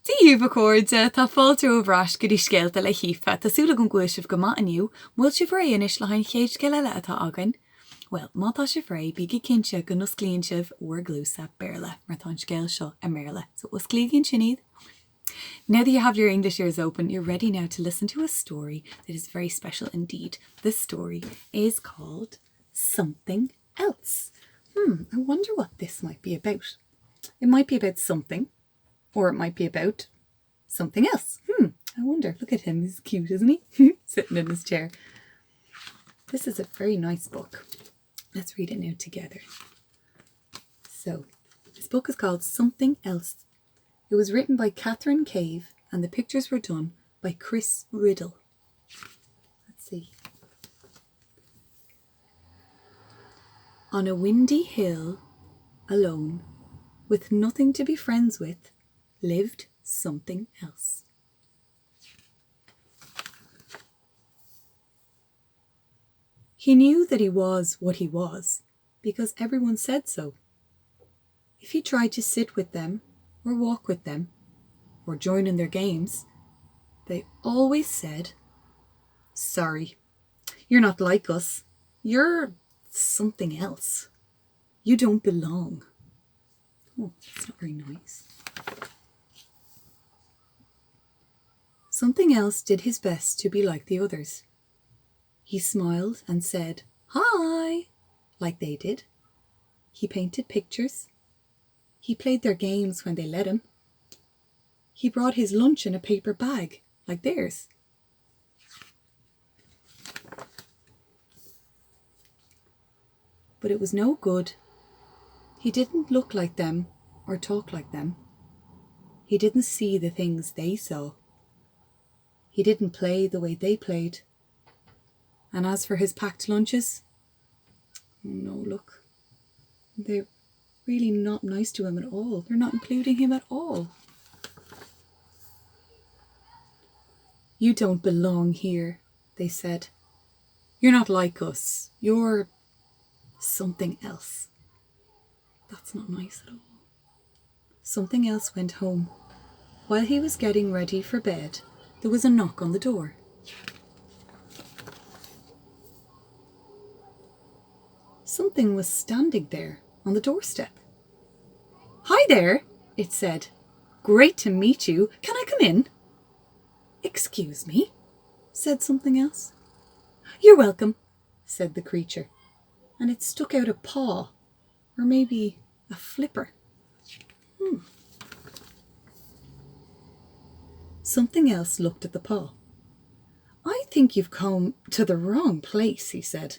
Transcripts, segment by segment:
Díomh cóide tá fáilte ó bhreis go dtí scéalta le hAoife tásúla an gcuil sibh go maith aniu, bhfuil si bhré inis le hain chéad scéile le atá agan. Well, mátá si bhré bígí cinse go nos clíonn sibh uair glúsa béarla mar tá scéal seo a méarla. So was clíonn sinad. Now that you have your English ears open, you're ready now to listen to a story that is very special indeed. This story is called Something Else. I wonder what this might be about. It might be about something, or it might be about something else. I wonder. Look at him. He's cute, isn't he? Sitting in his chair. This is a very nice book. Let's read it now together. So, this book is called Something Else. It was written by Kathryn and the pictures were done by Riddell. Let's see. On a windy hill, alone, with nothing to be friends with, lived something else. He knew that he was what he was because everyone said so. If he tried to sit with them or walk with them or join in their games, they always said, "Sorry, you're not like us. You're something else. You don't belong." Oh, that's not very nice. Something Else did his best to be like the others. He smiled and said, "Hi," like they did. He painted pictures. He played their games when they let him. He brought his lunch in a paper bag, like theirs. But it was no good. He didn't look like them or talk like them. He didn't see the things they saw. He didn't play the way they played. And as for his packed lunches, oh no, look, they're really not nice to him at all. They're not including him at all. "You don't belong here," they said. "You're not like us. You're something else." That's not nice at all. Something Else went home. While he was getting ready for bed, there was a knock on the door. Something was standing there on the doorstep. "Hi there," it said. "Great to meet you. Can I come in?" "Excuse me," said Something Else. "You're welcome," said the creature, and it stuck out a paw, or maybe a flipper. Something Else looked at the paw. "I think you've come to the wrong place," he said.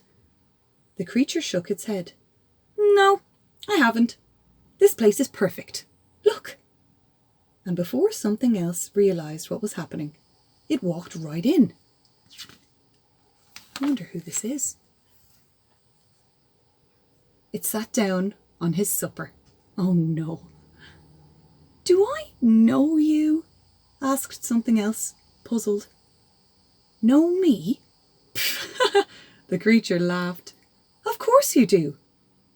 The creature shook its head. "No, I haven't. This place is perfect. Look." And before Something Else realized what was happening, it walked right in. I wonder who this is. It sat down on his supper. Oh no. "Do I know you?" asked Something Else, puzzled. "Know me?" The creature laughed. "Of course you do.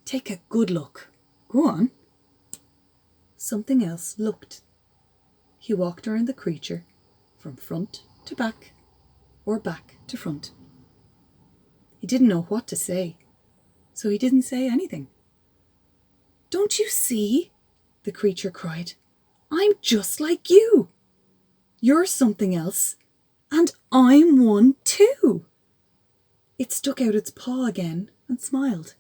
Take a good look. Go on." Something Else looked. He walked around the creature from front to back, or back to front. He didn't know what to say, so he didn't say anything. "Don't you see?" the creature cried. "I'm just like you. You're something else, and I'm one too." It stuck out its paw again and smiled.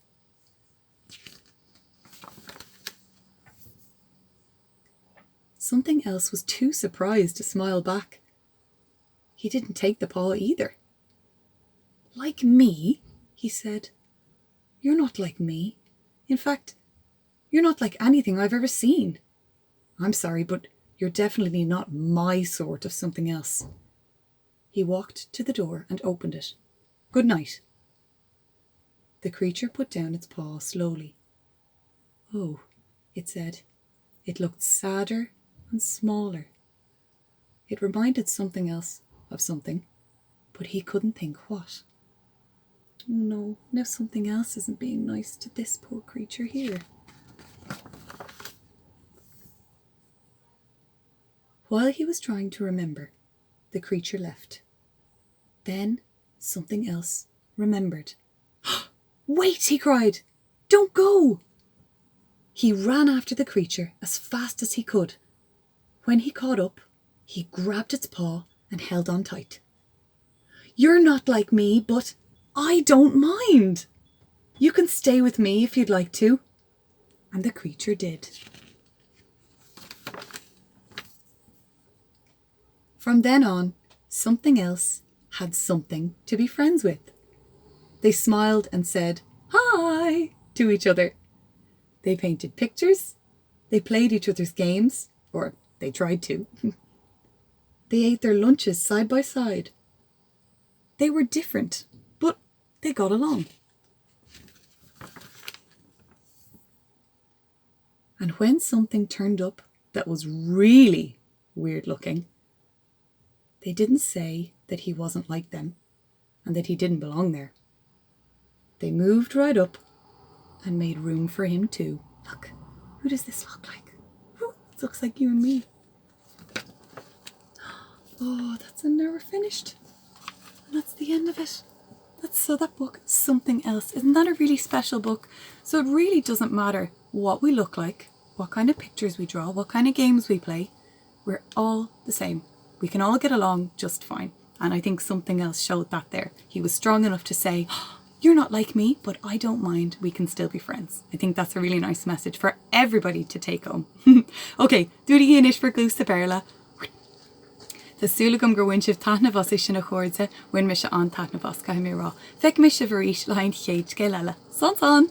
Something Else was too surprised to smile back. He didn't take the paw either. "Like me?" he said. "You're not like me. In fact, you're not like anything I've ever seen. I'm sorry, but you're definitely not my sort of something else." He walked to the door and opened it. "Good night." The creature put down its paw slowly. "Oh," it said. It looked sadder and smaller. It reminded Something Else of something, but he couldn't think what. No, now Something Else isn't being nice to this poor creature here. While he was trying to remember, the creature left. Then something else remembered. Wait, he cried. Don't go! He ran after the creature as fast as he could. When he caught up, he grabbed its paw and held on tight. You're not like me, but I don't mind. You can stay with me if you'd like to. And the creature did. From then on, something else had something to be friends with. They smiled and said, "Hi," to each other. They painted pictures. They played each other's games, or they tried to. They ate their lunches side by side. They were different, but they got along. And when something turned up that was really weird looking, they didn't say that he wasn't like them and that he didn't belong there. They moved right up and made room for him too. Look, who does this look like? Ooh, it looks like you and me. Oh, that's never finished. And that's the end of it. So that book, Something Else, isn't that a really special book? So it really doesn't matter what we look like, what kind of pictures we draw, what kind of games we play. We're all the same. We can all get along just fine. And I think Something Else showed that there. He was strong enough to say, you're not like me, but I don't mind. We can still be friends. I think that's a really nice message for everybody to take home. Okay, dúri inis for glúsa perla. Tásúlagam gur bhain sibh taithne bhas is sin na chóirde, bhain me se an taithne bhas caiim mé rá. Feic me sibh arís le hain chéad scéal eile. San san!